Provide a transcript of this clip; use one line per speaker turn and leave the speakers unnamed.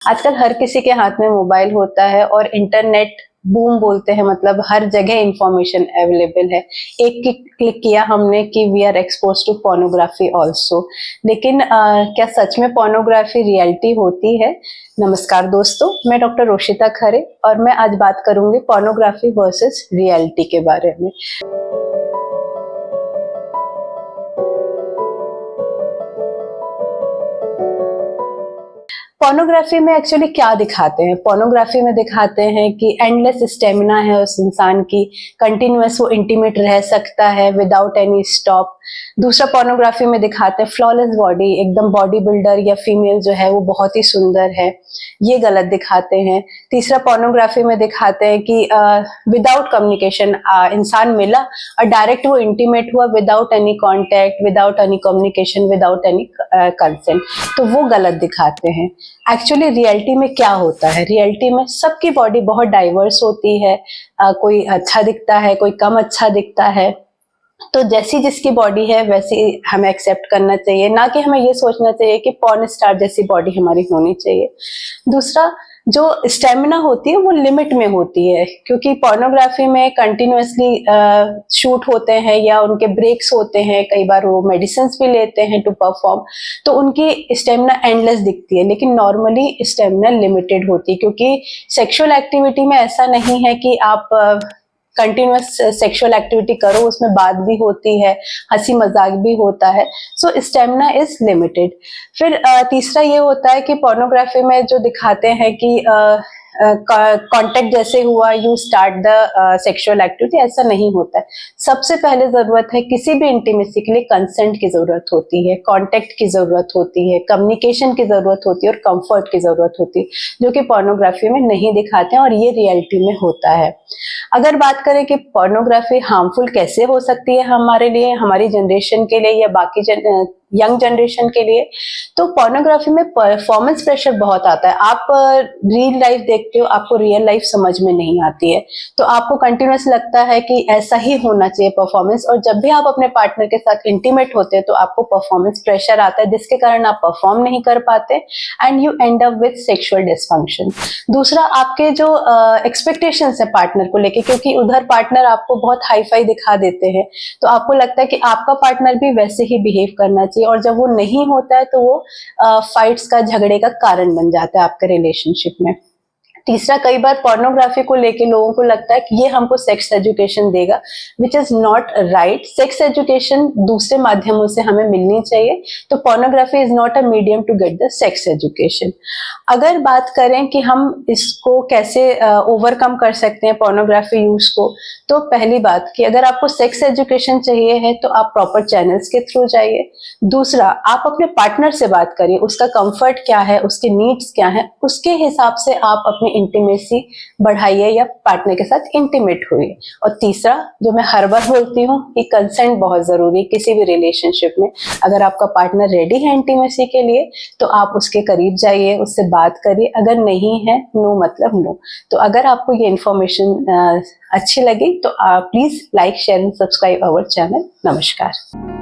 आजकल हर किसी के हाथ में मोबाइल होता है और इंटरनेट बूम बोलते हैं, मतलब हर जगह इंफॉर्मेशन अवेलेबल है। एक क्लिक किया हमने कि we are expose to pornography also. लेकिन क्या सच में पोर्नोग्राफी रियलिटी होती है? नमस्कार दोस्तों, मैं डॉक्टर रोशिता खरे और मैं आज बात करूंगी पोर्नोग्राफी वर्सेस रियलिटी के बारे में। पोर्नोग्राफी में एक्चुअली क्या दिखाते हैं? पोर्नोग्राफी में दिखाते हैं कि एंडलेस स्टेमिना है उस इंसान की, कंटिन्यूअस वो इंटीमेट रह सकता है विदाउट एनी स्टॉप। दूसरा पोर्नोग्राफी में दिखाते हैं फ्लॉलेस बॉडी, एकदम बॉडी बिल्डर या फीमेल जो है वो बहुत ही सुंदर है, ये गलत दिखाते हैं। तीसरा पोर्नोग्राफी में दिखाते हैं कि विदाउट कम्युनिकेशन इंसान मिला और डायरेक्ट वो इंटीमेट हुआ without any contact, without any communication, without any consent, तो वो गलत दिखाते हैं। एक्चुअली रियलिटी में क्या होता है? रियलिटी में सबकी बॉडी बहुत डाइवर्स होती है, कोई अच्छा दिखता है, कोई कम अच्छा दिखता है, तो जैसी जिसकी बॉडी है वैसी हमें एक्सेप्ट करना चाहिए, ना कि हमें ये सोचना चाहिए कि पॉर्न स्टार जैसी बॉडी हमारी होनी चाहिए। दूसरा, जो स्टेमिना होती है वो लिमिट में होती है, क्योंकि पोर्नोग्राफी में कंटिन्यूअसली शूट होते हैं या उनके ब्रेक्स होते हैं, कई बार वो मेडिसिन भी लेते हैं टू परफॉर्म, तो उनकी स्टेमिना एंडलेस दिखती है। लेकिन नॉर्मली स्टेमिना लिमिटेड होती है, क्योंकि सेक्सुअल एक्टिविटी में ऐसा नहीं है कि आप कंटिन्यूअस सेक्सुअल एक्टिविटी करो, उसमें बात भी होती है, हंसी मजाक भी होता है, सो स्टेमिना इज लिमिटेड। फिर तीसरा ये होता है कि पोर्नोग्राफी में जो दिखाते हैं कि कांटेक्ट जैसे हुआ you start the sexual activity, ऐसा नहीं होता है। सबसे पहले जरूरत है किसी भी इंटीमेसी के लिए कंसेंट की जरूरत होती है, कांटेक्ट की जरूरत होती है, कम्युनिकेशन की जरूरत होती है और कंफर्ट की जरूरत होती है, जो कि पोर्नोग्राफी में नहीं दिखाते हैं और ये रियलिटी में होता है। अगर बात करें कि पोर्नोग्राफी हार्मफुल कैसे हो सकती है हमारे लिए, हमारी जनरेशन के लिए या बाकी यंग जनरेशन के लिए, तो पोर्नोग्राफी में परफॉर्मेंस प्रेशर बहुत आता है। आप रियल लाइफ देखते हो, आपको रियल लाइफ समझ में नहीं आती है, तो आपको कंटिन्यूअस लगता है कि ऐसा ही होना चाहिए परफॉर्मेंस, और जब भी आप अपने पार्टनर के साथ इंटीमेट होते हैं तो आपको परफॉर्मेंस प्रेशर आता है, जिसके कारण आप परफॉर्म नहीं कर पाते and you and up with sexual dysfunction. दूसरा, आपके जो एक्सपेक्टेशंस है पार्टनर को लेके, क्योंकि उधर पार्टनर आपको बहुत हाई फाई दिखा देते हैं, तो आपको लगता है कि आपका पार्टनर भी वैसे ही बिहेव करना चाहिए, और जब वो नहीं होता है तो वो फाइट्स का, झगड़े का कारण बन जाता है आपके रिलेशनशिप में। तीसरा, कई बार पोर्नोग्राफी को लेके लोगों को लगता है कि ये हमको सेक्स एजुकेशन देगा, which is not right. Sex education दूसरे माध्यमों से हमें मिलनी चाहिए, तो pornography is not a medium to get the sex education. अगर बात करें कि हम इसको कैसे ओवरकम कर सकते हैं पोर्नोग्राफी यूज को, तो पहली बात कि अगर आपको सेक्स एजुकेशन चाहिए है तो आप प्रॉपर चैनल्स के थ्रू जाइए। दूसरा, आप अपने पार्टनर से बात करिए, उसका कंफर्ट क्या है, उसके नीड्स क्या है, उसके हिसाब से आप अपनी इंटीमेसी बढ़ाइए या पार्टनर के साथ इंटीमेट हुई। और तीसरा, जो मैं हर बार बोलती हूँ कि कंसेंट बहुत जरूरी है किसी भी रिलेशनशिप में। अगर आपका पार्टनर रेडी है इंटीमेसी के लिए तो आप उसके करीब जाइए, उससे बात करिए, अगर नहीं है नो मतलब नो। तो अगर आपको ये इंफॉर्मेशन अच्छी लगी तो please like, share and subscribe our channel. नमस्कार।